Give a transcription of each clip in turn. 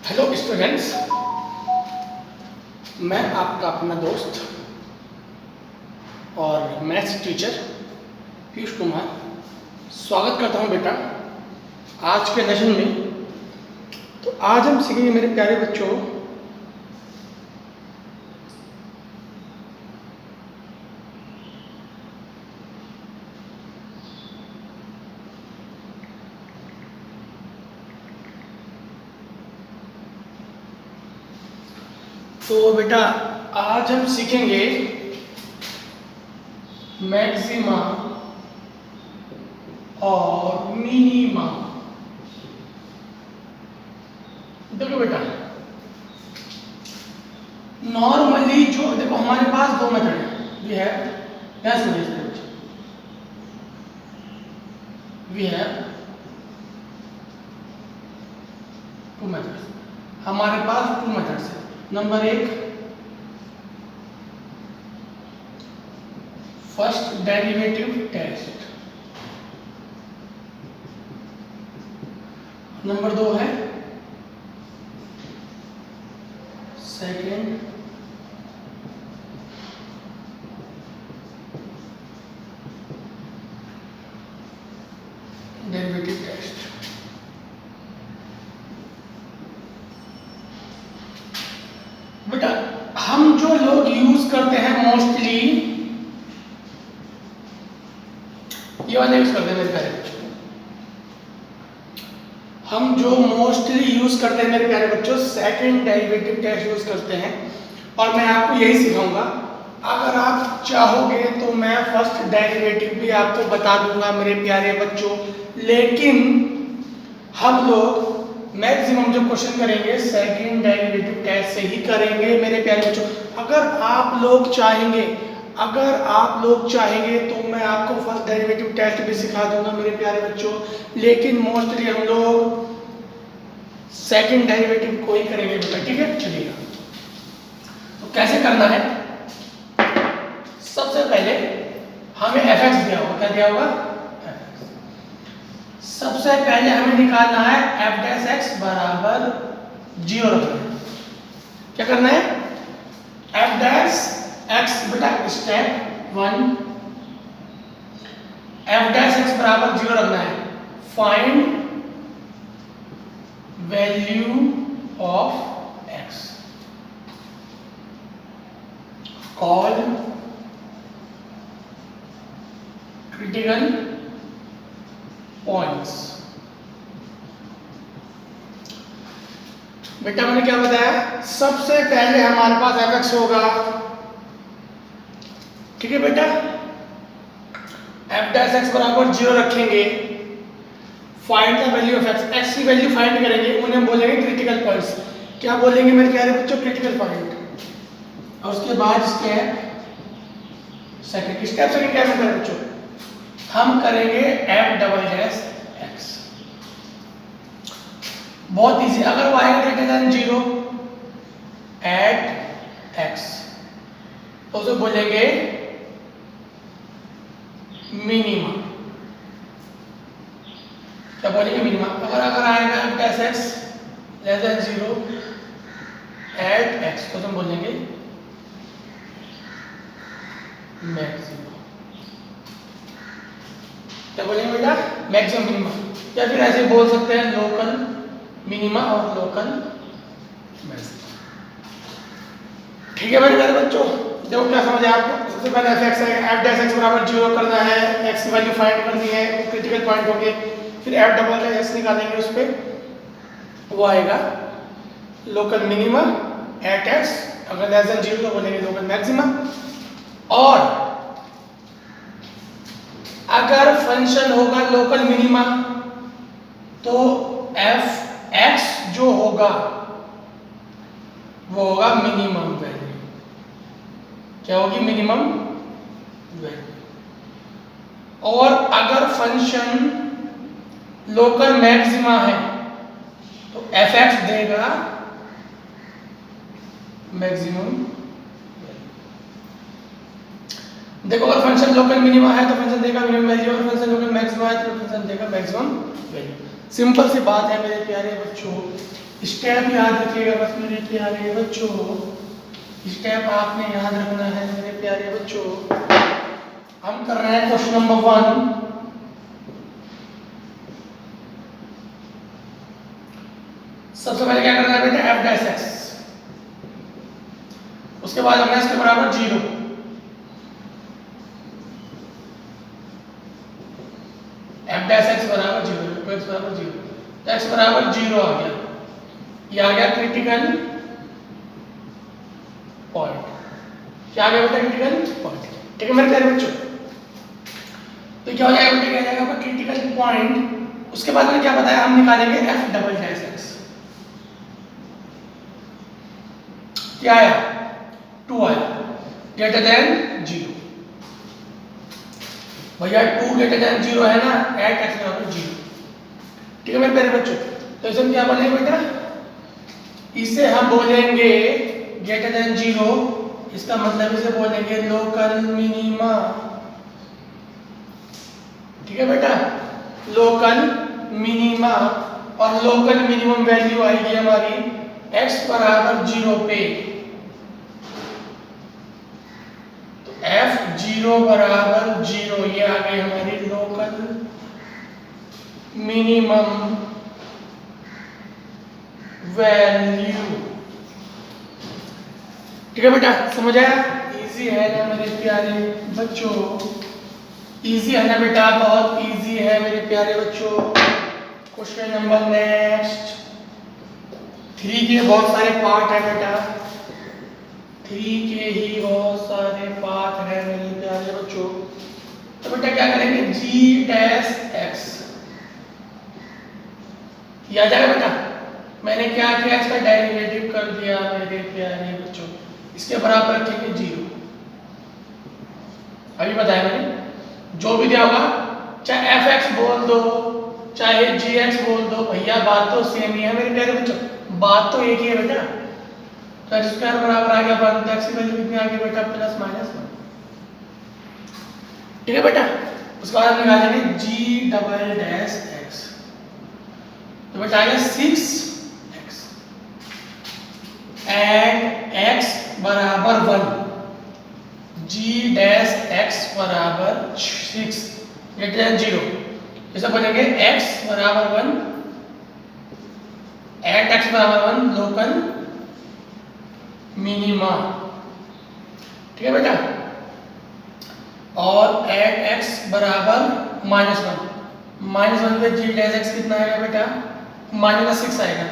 Hello students, मैं आपका अपना दोस्त और मैथ्स टीचर पीयूष कुमार स्वागत करता हूं बेटा आज के लेसन में। तो आज हम सीखेंगे मेरे प्यारे बच्चों तो बेटा आज हम सीखेंगे मैक्सिमा और मिनिमा। देखो बेटा, नॉर्मली जो देखो हमारे पास दो मेथड है। We have two methods. हमारे पास टू मेथड्स है। नंबर एक, फर्स्ट डेरिवेटिव टेस्ट। नंबर दो है सेकेंड डेरिवेटिव टेस्ट। बेटा हम जो लोग यूज करते हैं मोस्टली ये वाले यूज करते हैं मेरे प्यारे बच्चों। हम जो मोस्टली यूज करते हैं मेरे प्यारे बच्चों सेकंड डेरिवेटिव टेस्ट यूज करते हैं। और मैं आपको यही सिखाऊंगा। अगर आप चाहोगे तो मैं फर्स्ट डेरिवेटिव भी आपको बता दूंगा मेरे प्यारे बच्चों, लेकिन हम लोग मैक्सिमम जो क्वेश्चन करेंगे सेकंड डेरिवेटिव टेस्ट से ही करेंगे मेरे प्यारे बच्चों। अगर आप लोग चाहेंगे तो मैं आपको फर्स्ट डेरिवेटिव टेस्ट भी सिखा दूंगा मेरे प्यारे बच्चों, लेकिन मोस्टली हम लोग सेकंड डेरिवेटिव को ही करेंगे बेटा। ठीक है, चलिएगा। तो कैसे करना है? सबसे पहले हमें fx दिया होगा। क्या दिया होगा? सबसे पहले हमें निकालना है f डैश x बराबर 0 रखना है। क्या करना है? f डैश x बेटा स्टेप 1, f डैश x बराबर 0 रखना है। Find value of x, call critical points. बेटा मैंने क्या बताया? सबसे पहले हमारे पास fx होगा। ठीक है बेटा, f डैश x बराबर 0 रखेंगे। Find the value of x, x की वैल्यू फाइंड करेंगे, उन्हें बोलेंगे क्रिटिकल पॉइंट्स। क्या बोलेंगे मेरे प्यारे बच्चों? Critical point. और उसके बाद स्टेप सेकंड क्या है मेरे बच्चों? हम करेंगे f डबल डैश x। बहुत इजी। अगर y greater than 0 at x तो उसे बोलेंगे मिनिमा। क्या बोलेंगे? मिनिमा। अगर आएगा f dash x less than 0 at x तो हम बोलेंगे मैक्सिमम। क्या बोलेंगे बेटा? Maximum minima. या फिर ऐसे बोल सकते हैं लोकल मिनिमा और लोकल मैक्सिमम। ठीक है मेरे बच्चों, देखो क्या समझ आया आपको? सबसे पहले f डैश x बराबर 0 करना है, x की वैल्यू फाइंड करनी है, क्रिटिकल पॉइंट होंगे। फिर f डबल डैश x निकालेंगे, उस पे वो आएगा लोकल मिनिमा एट x। अगर लेस देन 0 तो बोलेंगे लोकल मैक्सिमम। और अगर फंक्शन होगा लोकल मिनिमा तो f x जो होगा वो होगा मिनिमम वैल्यू। क्या होगी? Minimum value. और अगर फंक्शन लोकल मैक्सिमा है तो fx देगा मैक्सिमम। देखो अगर फंक्शन लोकल मिनिमा है तो फंक्शन देगा मिनिमम वैल्यू, अगर फंक्शन लोकल मैक्सिमा है तो फंक्शन देगा मैक्सिमम वैल्यू। सिंपल सी बात है मेरे प्यारे बच्चों। स्टेप याद रखिएगा बस मेरे प्यारे बच्चों, स्टेप आपने याद रखना है मेरे प्यारे बच्चों। हम कर रहे हैं क्वेश्चन नंबर 1। सबसे पहले क्या करना है बेटा, एफ डैश एक्स, उसके बाद हमने इसके बराबर 0, एफ डैश एक्स बराबर 0, एक्स बराबर 0, तो एक्स बराबर 0 आ गया, ये आ गया क्रिटिकल पॉइंट। क्या आ गया बेटा, क्रिटिकल पॉइंट। ठीक है मेरे प्यारे बच्चों, तो क्या हो जाएगा बेटा, क्या आ जाएगा आपका क्रिटिकल पॉइंट। उसके बाद मैंने क्या बताया, हम निकालेंगे एफ डबल डैश एक्स। क्या आया, 2 आया, ग्रेटर देन 0। भैया 2 ग्रेटर देन 0 है ना, एट एक्स बराबर 0। ठीक है मेरे प्यारे बच्चों, तो इसे हम क्या बोलेंगे बेटा, इसे हम बोलेंगे ग्रेटर देन 0, इसका मतलब इसे बोलेंगे लोकल मिनिमा। ठीक है बेटा, लोकल मिनिमा, और लोकल मिनिमम वैल्यू आएगी हमारी x बराबर 0 पे। तो f0 बराबर 0, ये आ गई हमारी लोकल मिनिमम वैल्यू। ठीक है बेटा, समझ आया, इजी है ना मेरे प्यारे बच्चों, इजी है ना बेटा, बहुत इजी है मेरे प्यारे बच्चों। क्वेश्चन नंबर नेक्स्ट, 3 के बहुत सारे पार्ट है बेटा, 3 के ही बहुत सारे पार्ट है मेरे प्यारे बच्चों। तो बेटा क्या करेंगे, g डैश x, याद आएगा बेटा, मैंने क्या किया, इसका डेरिवेटिव कर दिया मेरे प्यारे बच्चों, इसके बराबर रखेंगे 0। अभी बताया मैंने, जो भी दिया होगा, चाहे fx बोल दो चाहे gx बोल दो, भैया बात तो सेम ही है मेरे प्यारे बच्चों, बात तो एक ही है बेटा। तो x स्क्वायर बराबर आ गया 1, x की वैल्यू कितनी आ गई बेटा, प्लस माइनस 1। ठीक है बेटा, उसके बाद हम निकालेंगे g डबल डैश x, तो बेटा आ गया 6x एंड x बराबर 1, g डैश x बराबर 6 ग्रेटर देन 0, इसे बोलेंगे x बराबर 1 एट x बराबर 1 लोकल मिनिमा। ठीक है बेटा, और एट x बराबर -1, -1 पे g डैश x कितना आएगा बेटा, -6 आएगा,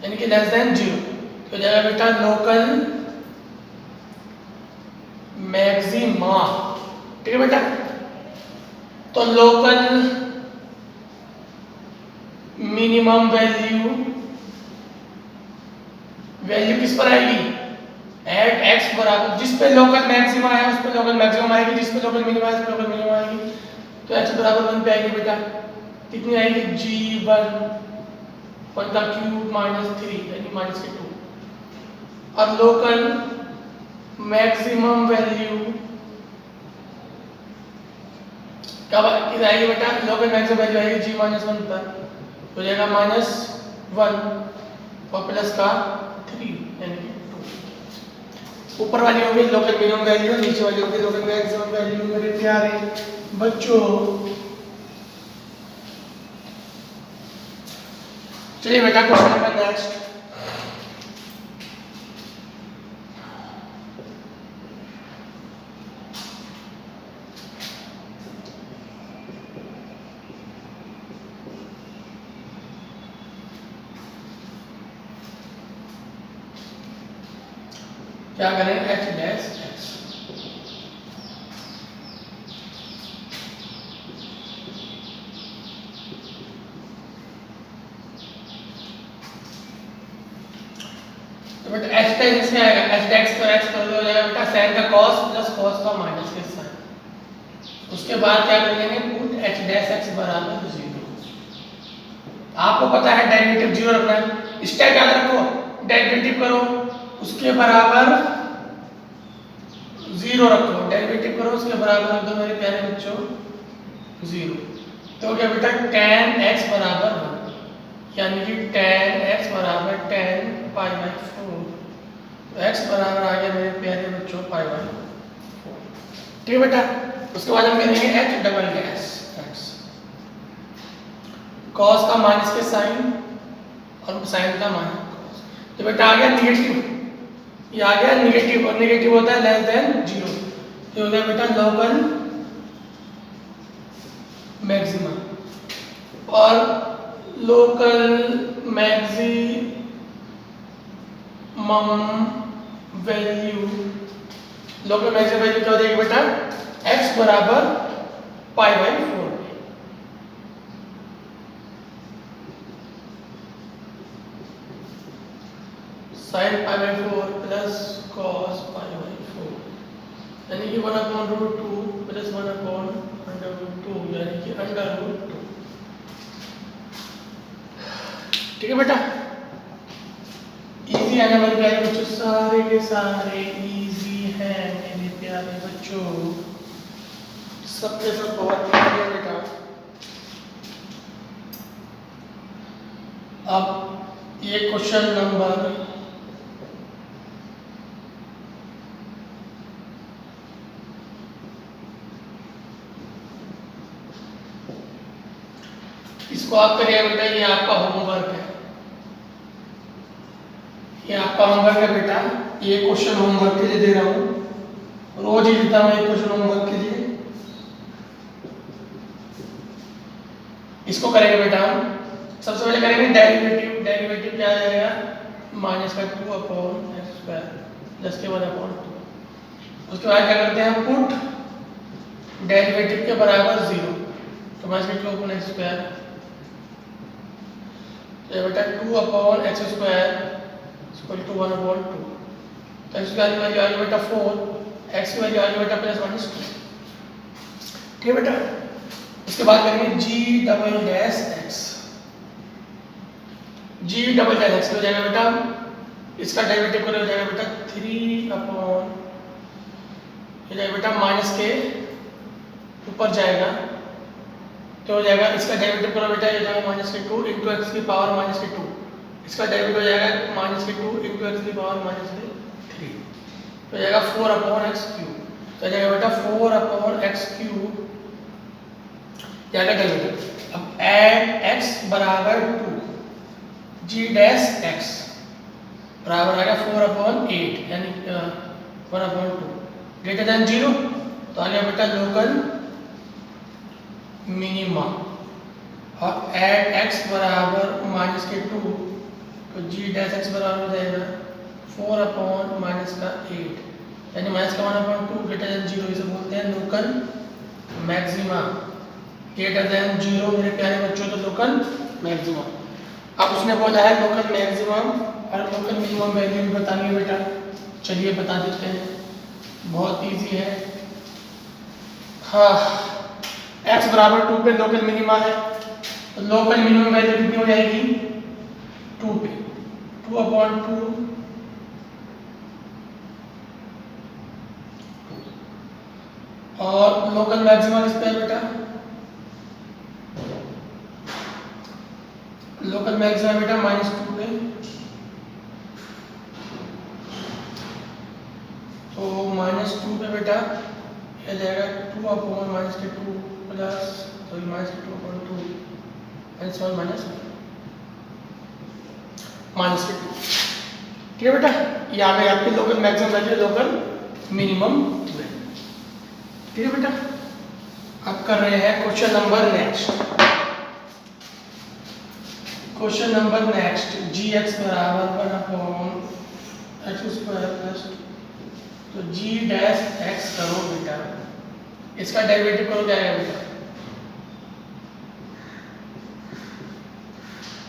यानी कि लेस देन 0, तो जाएगा बेटा लोकल मैक्सिमा। ठीक है बेटा, तो लोकल मिनिमम वैल्यू किस पर आएगी, एट x बराबर, जिस पे लोकल मैक्सिमा है उस पे लोकल मैक्सिमम आएगी, जिस पे लोकल मिनिमा है उस पे लोकल मिनिमा आएगी। तो x बराबर 1 पे आएगी बेटा, कितनी आएगी, g1 1 का क्यूब -3 यानी -2, और लोकल मैक्सिमम वैल्यू कब आएगी बेटा, लोकल मैक्सिमम वैल्यू आएगी g -1 पर, तो जाएगा -1 और प्लस का 3 यानी कि 2। ऊपर वाली होगी लोकल मिनिमम वैल्यू, नीचे वाली होगी लोकल मैक्सिमम वैल्यू मेरे प्यारे बच्चों। चलिए बेटा क्वेश्चन नंबर नेक्स्ट, क्या करें, h डैश x, तो बेटा h डैश इसमें आएगा, h डैश को x कर दो, हो जाएगा बेटा sin का cos प्लस cos का माइनस के साइन। उसके बाद क्या करेंगे, पुट h डैश x बराबर 0। आपको पता है डेरिवेटिव 0 रखना है, स्टेप याद रखो, डेरिवेटिव करो उसके बराबर 0 रखो, डेरिवेटिव करो उसके बराबर रख दो मेरे प्यारे बच्चों 0। तो क्या बेटा tan x बराबर 1, यानी कि tan x बराबर tan पाई बाई 4। तो x बराबर आ गया मेरे प्यारे बच्चों पाई बाई 4। ठीक है बेटा। उसके बाद हम करेंगे h double dash x, cos का माइनस के साइन और साइन का माइनस। तो बेटा आ गया निगेटिव, ये आ गया निगेटिव, और निगेटिव होता है लेस देन 0। तो हो गया बेटा लोकल मैक्सिमा। और local maximum value, local maximum value क्या हो जाएगी बेटा, x बराबर pi by 4। Sine pi by 4 plus cos pi by 4, यानी कि 1/√2 प्लस 1/√2, यानी कि √2। ठीक है बेटा। इजी है ना मेरे प्यारे बच्चों, सारे के सारे इजी हैं मेरे प्यारे बच्चों, सबके सब बहुत इजी है बेटा। अब ये क्वेश्चन नंबर इसको आप करिए बेटा, ये आपका होमवर्क है, ये आपका होमवर्क है बेटा। ये क्वेश्चन होमवर्क के लिए दे रहा हूँ, रोज ही देता हूँ एक क्वेश्चन होमवर्क के लिए। इसको करेंगे बेटा हम सबसे पहले करेंगे डेरिवेटिव। डेरिवेटिव क्या आ जाएगा, माइनस का 2/x² प्लस के 1/2। उसके बाद क्या करते हैं, पुट डेरिवेटिव के बराबर 0, तो माइनस का 2/x², तो बेटा 2/x² इक्वल टू 1/2। तो x की वैल्यू आ गई बेटा 4, x की वैल्यू आ गई बेटा +-2। ठीक है बेटा। उसके बाद करेंगे g double dash x। g double dash x हो जाएगा बेटा, इसका डेरिवेटिव करें हो जाएगा बेटा 3/, हो जाएगा बेटा माइनस के ऊपर जाएगा, तो हो जाएगा इसका डेरिवेटिव करो बेटा, ये जाएगा -2 इंटू एक्स की पावर -2। इसका डेरिवेटिव हो जाएगा -2 इंटू एक्स की पावर -3, तो हो जाएगा 4/x³। तो हो जाएगा बेटा 4/x³ जाएगा डेरिवेटिव। अब एड x बराबर 2 g डैश x बराबर आ गया 4/8, यानी 1/2 ग्रेटर देन 0। तो आ गया बेटा लोकल मिनिमा। और एड x बराबर -2, तो g डैश x बराबर हो जाएगा 4/-8, यानी -1/2 ग्रेटर देन 0, इसे बोलते हैं लोकल मैक्सिमा। ग्रेटर देन 0 मेरे प्यारे बच्चों, तो लोकल मैक्सिमा। अब उसने बोला है लोकल मैक्सिमम और लोकल मिनिमम वैल्यू भी बतानी है बेटा, चलिए बता देते हैं, बहुत इजी है। हाँ, x बराबर 2 पे लोकल मिनिमा है, तो लोकल मिनिमम वैल्यू कितनी हो जाएगी, 2 पे 2/2। और लोकल मैक्सिमा किस पे है बेटा, लोकल मैक्सिमा बेटा -2 पे, तो -2 पे बेटा यह जाएगा 2/-2 प्लस -2/2 एंड सो ऑन -2। ठीक है बेटा, ये आ गई आपकी local maximum value, local minimum value. ठीक है बेटा। अब कर रहे हैं question number next. Question number next, gx बराबर 1/x² प्लस, तो g डैश x करो बेटा, इसका डेरिवेटिव करो, क्या आएगा बेटा,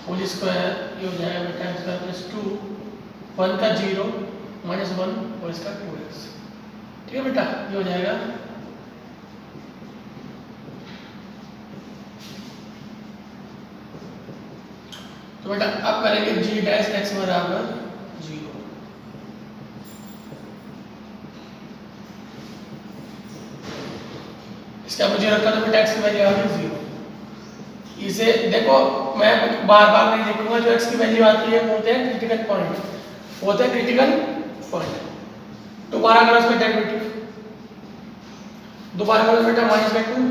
होल स्क्वायर, ये हो जाएगा बेटा इसका +2, 1 का 0 -1 और इसका 2x। ठीक है बेटा, ये हो जाएगा तो बेटा अब करेंगे g डैश x बराबर 0। इसका मुझे रखा तो बेटा x की वैल्यू आ गई 0। इसे देखो मैं बार बार नहीं लिखूंगा, जो x की वैल्यू आती है वो होते हैं क्रिटिकल पॉइंट, होते हैं क्रिटिकल पॉइंट। दोबारा करो इसका डेरिवेटिव, दोबारा करो बेटा माइनस बाई 2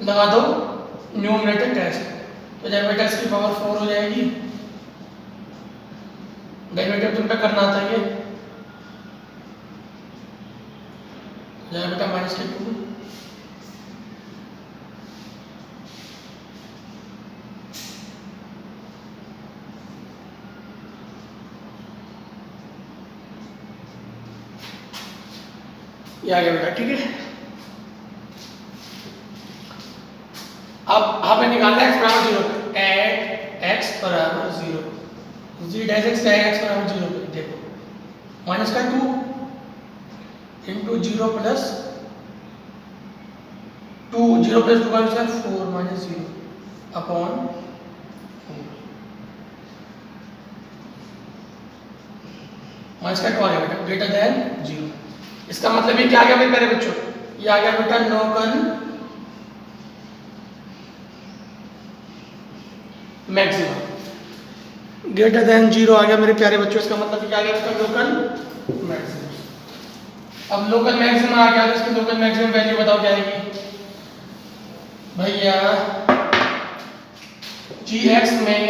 लगा दो न्यूमरेटर टेस्ट, तो जब बेटा इसकी पावर 4 हो जाएगी, डेरिवेटिव तुम पे करना आता है, जब बेटा माइनस के 2 ये आ गया बेटा, ठीक है। अब हमें निकालना है x बराबर 0 पे, एट x बराबर 0, जी डैश x है x बराबर 0 पे, देखो माइनस का 2 इंटू 0 प्लस 2, 0 प्लस 2 का मतलब 4 माइनस 0 अपॉन 4, माइनस का 2 आ गया बेटा ग्रेटर देन 0। इसका मतलब ये क्या आ गया मेरे प्यारे बच्चों, ये आ गया बेटा लोकल मैक्सिमम, ग्रेटर देन 0 आ गया मेरे प्यारे बच्चों। इसका मतलब क्या आ गया बेटा लोकल मैक्सिमम। अब लोकल मैक्सिमम आ गया तो इसकी लोकल मैक्सिमम वैल्यू बताओ क्या आएगी भैया, gx में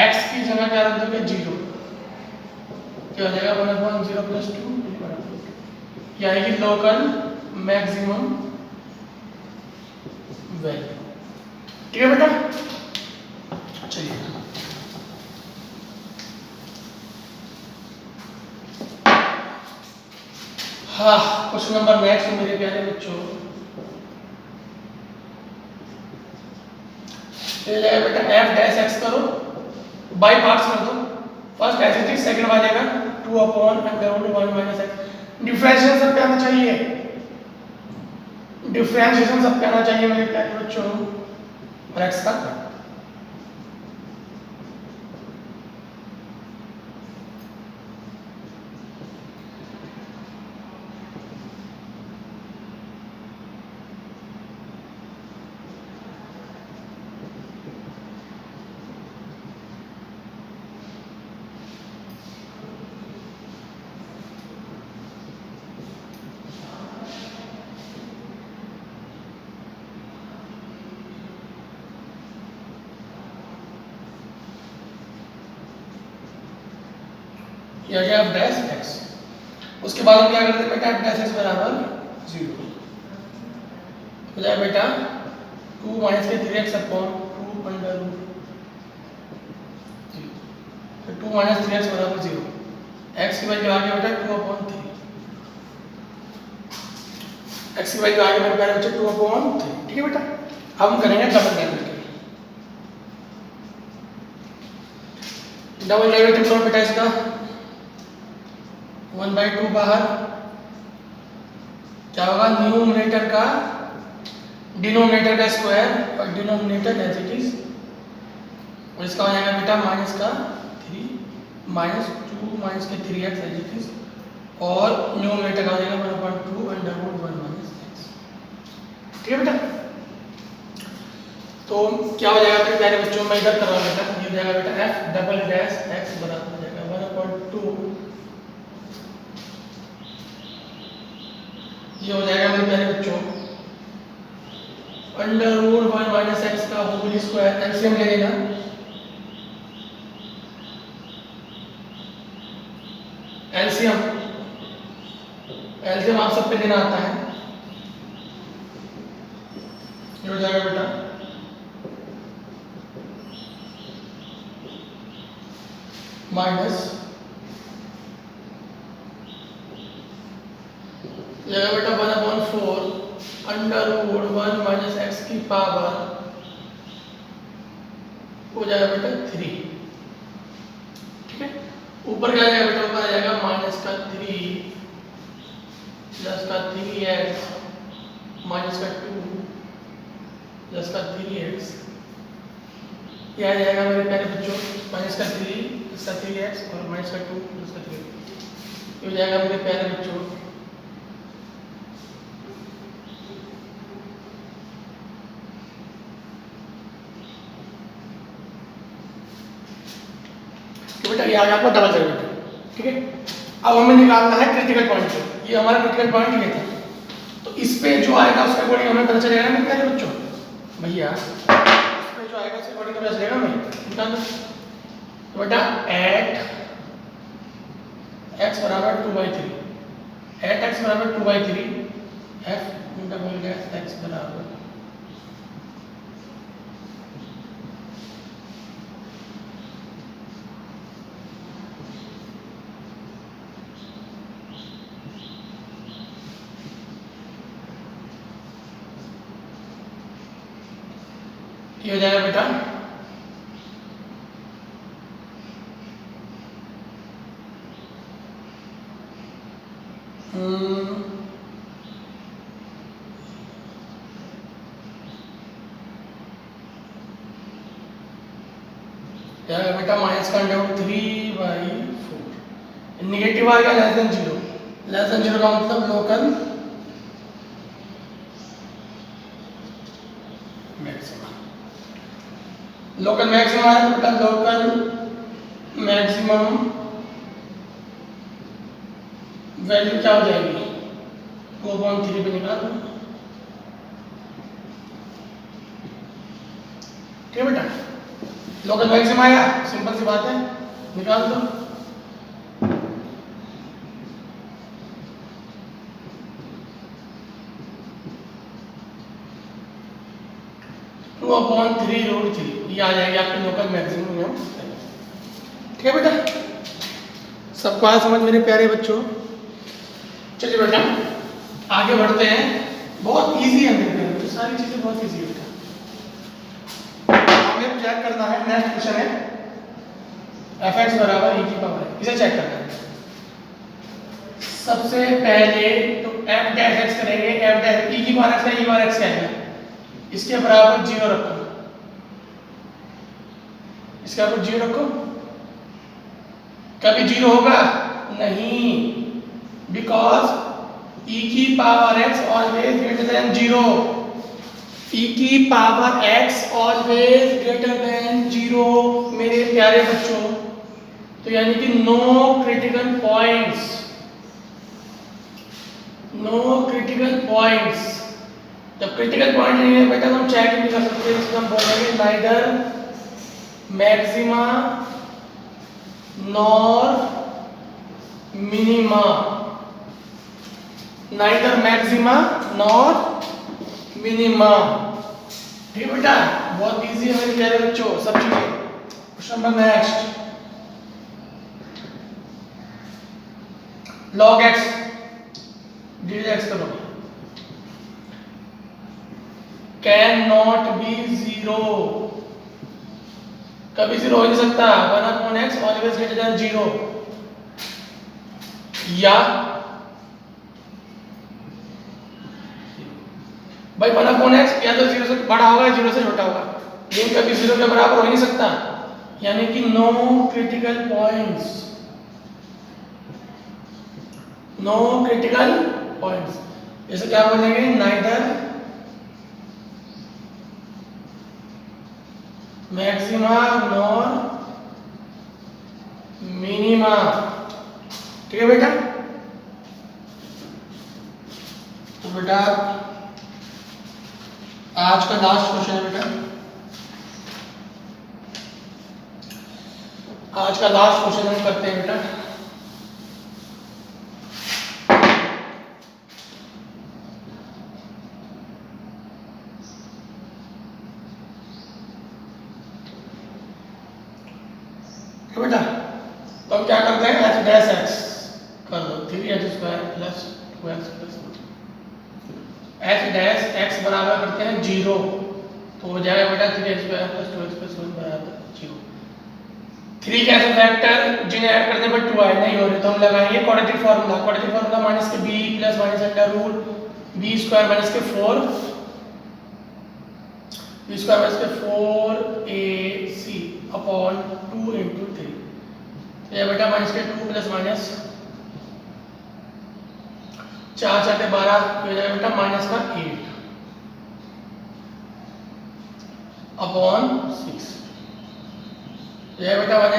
x की जगह क्या रख दोगे 0, क्या हो जाएगा 1/0 प्लस 2, क्या आएगी लोकल मैक्सिमम वैल्यू, ठीक है बेटा। चलिए हाँ, क्वेश्चन नंबर नेक्स्ट मेरे प्यारे बच्चों, बेटा एफ डैश एक्स करो, बाई पार्ट्स कर दो, first as it is, second आ जाएगा 2/1 माइनस एक्स। डिफरेंशिएशन सब पे आना चाहिए, डिफरेंशिएशन सब पे आना चाहिए मेरे प्यारे बच्चों, और एक्स का ये आ गया एफ डैश एक्स। उसके बाद हम क्या करते हैं बेटा, एफ डैश एक्स बराबर 0 हो जाए बेटा 2 माइनस के 3x अपॉन 2 अंडर रूट 0, तो 2 माइनस 3x बराबर 0, x की वैल्यू आ गया बेटा 2/3, x की वैल्यू आ गई मेरे प्यारे बच्चे 2/3, ठीक है बेटा। अब हम करेंगे डबल डेरिवेटिव, डबल डेरिवेटिव करो बेटा इसका 1/2 बाहर, क्या होगा न्यूमरेटर का डिनोमिनेटर का स्क्वायर और डिनोमिनेटर एज इट इज, और इसका हो जाएगा बेटा माइनस का 3 माइनस 2 माइनस के 3x एज इट इज, और न्यूमरेटर का हो जाएगा 1/2 अंडर रूट 1 माइनस x, ठीक है बेटा। तो क्या हो जाएगा मेरे प्यारे बच्चों, मैं इधर कर रहा हूँ बेटा, ये हो जाएगा बेटा f डबल डैश x बराबर हो जाएगा 1/2, ये हो जाएगा मेरे प्यारे बच्चों अंडर रूट 1 माइनस एक्स का होल स्क्वायर, एलसीएम ले लेना, एलसीएम एलसीएम आप सब पे देना आता है, ये हो जाएगा बेटा माइनस, ये आएगा बेटा 1/4 अंडर रूट 1 माइनस एक्स की पावर हो जाएगा बेटा 3, ठीक है। ऊपर क्या जाएगा बेटा, ऊपर आ जाएगा माइनस का 3 प्लस का 3x माइनस का 2 प्लस का 3x, ये आ जाएगा मेरे प्यारे बच्चों माइनस का 3 प्लस का 3x और माइनस का 2 प्लस का 3, ये हो जाएगा मेरे प्यारे बच्चों तो बेटा ये आ गया आपका डबल डेरिवेटिव, ठीक है। अब हमें निकालना है क्रिटिकल पॉइंट, ये हमारा क्रिटिकल पॉइंट ये था, तो इस पे जो आएगा उसके अकॉर्डिंग हमें पता चलेगा ना मेरे बच्चों, भैया इस पे जो आएगा उसके अकॉर्डिंग पता चलेगा हमें, निकाल दो। तो बेटा एट x बराबर 2/3, एट x बराबर 2/3 f डबल डैश x बराबर ये हो जाएगा बेटा बेटा माइनस का अंडर 3/4, निगेटिव आ गया लेस देन 0, लेस देन 0 का मतलब लोकल मैक्सिमम, लोकल मैक्सिमम आया तो बेटा लोकल मैक्सिमम वैल्यू क्या हो जाएगी 2/3 पे निकाल दो, ठीक है बेटा। लोकल मैक्सिमम आया, सिंपल सी बात है, निकाल दो। टू अपॉन 3√3 ये आ जाएगी आपकी लोकल मैक्सिमम, ठीक है बेटा। सबको आया समझ मेरे प्यारे बच्चों। चलिए बेटा आगे बढ़ते हैं, बहुत इजी है मेरे प्यारे बच्चों, सारी चीजें बहुत इजी है बेटा। हमें चेक करना है, नेक्स्ट क्वेश्चन है fx बराबर e की पावर, इसे चेक करना है। सबसे पहले तो f डैश x करेंगे, f डैश e की पावर x का e पावर x क्या है, इसके बराबर 0 रखो, इसके बराबर 0 रखो, कभी 0 होगा नहीं, बिकॉज e की power x always greater than 0, e की power x always greater than 0 मेरे प्यारे बच्चों। तो यानी कि no critical points, no critical points, जब क्रिटिकल पॉइंट नहीं है बेटा तो हम चेक नहीं कर सकते, इसको हम बोलेंगे neither maxima nor minima, neither maxima nor minima, ठीक है बेटा। बहुत इजी है मेरे प्यारे बच्चों सब चीजें। Question number next, log x divide x करो, कैन नॉट बी 0, कभी 0 हो नहीं सकता, 1/x ऑलवेज ग्रेटर देन 0, या भाई 1/x या तो 0 से बड़ा होगा या 0 से छोटा होगा, लेकिन कभी 0 के बराबर हो ही नहीं सकता, यानी कि no critical points, no critical points. इसे क्या बोलेंगे, नाइदर मैक्सिमा नॉर मिनिमा, ठीक है बेटा। तो बेटा आज का लास्ट क्वेश्चन है बेटा, आज का लास्ट क्वेश्चन हम करते हैं बेटा। बेटा तो हम क्या करते हैं, h डैश x कर दो 3h² plus 2x plus h dash x बराबर करते हैं 0, तो हो जाएगा बेटा 3h² प्लस 2x प्लस 1 बराबर 0। 3 कैसे फैक्टर जिन्हें ऐड करने पर 2 आए नहीं हो रहे, तो हम लगाएंगे quadratic formula, quadratic formula minus के b plus minus under root b square minus के 4 b स्क्वायर माइनस के 4ac अपॉन 2 इंटू 3, तो ये बेटा माइनस के 2 प्लस माइनस 4 4 12 हो जाएगा बेटा माइनस का 8 अपॉन 6, ये बेटा बने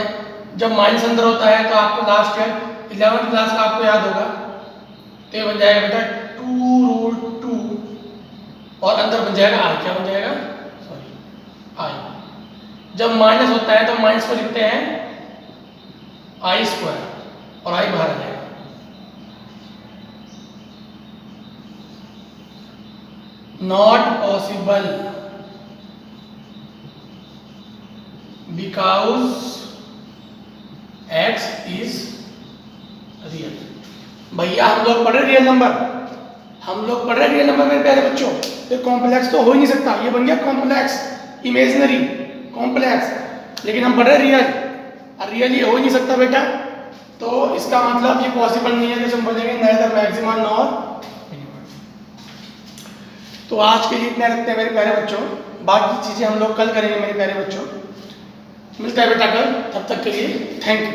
जब माइनस अंदर होता है तो आपको लास्ट ईयर 11th क्लास का आपको याद होगा, तो ये बन जाएगा बेटा 2√2 और अंदर बन जाएगा आई। क्या बन जाएगा? सॉरी, आई। जब माइनस होता है तो माइनस को लिखते हैं आई स्क्वायर और आई बाहर आ जाएगा। Not possible because x is real. भैया हम लोग पढ़ रहे रियल नंबर, मेरे प्यारे बच्चों। तो कॉम्प्लेक्स तो हो ही नहीं सकता, ये बन गया कॉम्प्लेक्स, इमेजिनरी कॉम्प्लेक्स, लेकिन हम पढ़ रहे रियल, और रियल ये हो ही नहीं सकता बेटा। तो इसका मतलब ये पॉसिबल नहीं है, जैसे हम बोलेंगे नाइदर मैक्सिमा नॉर मिनिमा। तो आज के लिए इतना रखते हैं मेरे प्यारे बच्चों, बाकी चीजें हम लोग कल करेंगे मेरे प्यारे बच्चों। मिलता है बेटा कल, तब तक के लिए थैंक यू।